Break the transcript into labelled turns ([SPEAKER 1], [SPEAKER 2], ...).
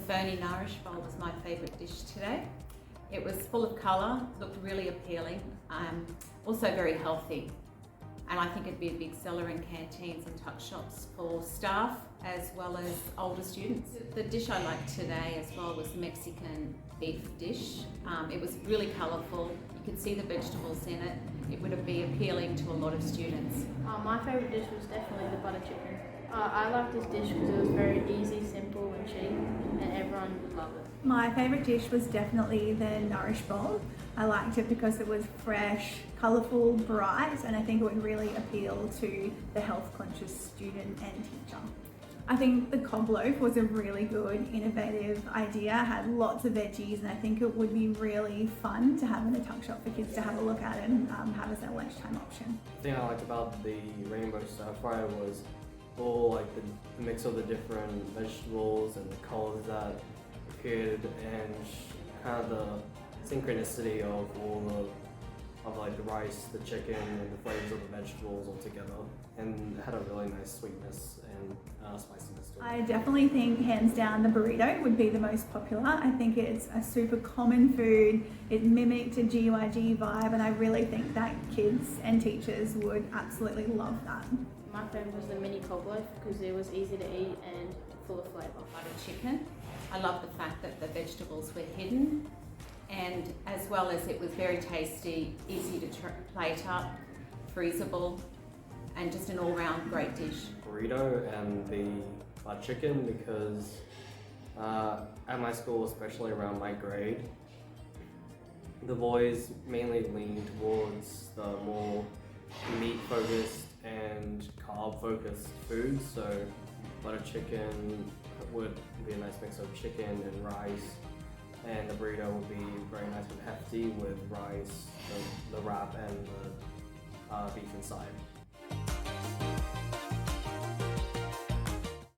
[SPEAKER 1] ferny nourish bowl was my favourite dish today. It was full of colour, looked really appealing, also very healthy. And I think it'd be a big seller in canteens and tuck shops for staff as well as older students. The dish I liked today as well was the Mexican beef dish. It was really colourful, you could see the vegetables in it. It would be appealing to a lot of students.
[SPEAKER 2] My favourite dish was definitely the butter chicken. I liked this dish because it was very easy, simple and cheap, and everyone would love it.
[SPEAKER 3] My favourite dish was definitely the nourish bowl. I liked it because it was fresh, colourful, bright, and I think it would really appeal to the health conscious student and teacher. I think the cob loaf was a really good, innovative idea, had lots of veggies, and I think it would be really fun to have in a tuck shop for kids to have a look at and have as their lunchtime option.
[SPEAKER 4] The thing I liked about the rainbow stir fry was all like the mix of the different vegetables and the colours that appeared, and kind of the synchronicity of all of like the rice, the chicken, and the flavors of the vegetables all together, and it had a really nice sweetness and spiciness to it.
[SPEAKER 3] I definitely think hands down the burrito would be the most popular. I think it's a super common food, it mimicked a GYG vibe, and I really think that kids and teachers would absolutely love that.
[SPEAKER 2] My favourite was the mini cob loaf because it was easy to eat and full of flavour.
[SPEAKER 1] Butter chicken. I love the fact that the vegetables were hidden, and as well as it was very tasty, easy to plate up, freezable, and just an all-round great dish.
[SPEAKER 4] Burrito and the butter chicken, because at my school, especially around my grade, the boys mainly lean towards the more meat-focused and carb-focused foods, so butter chicken would be a nice mix of chicken and rice, and the burrito would be very nice and hefty with rice, the wrap, and the beef inside.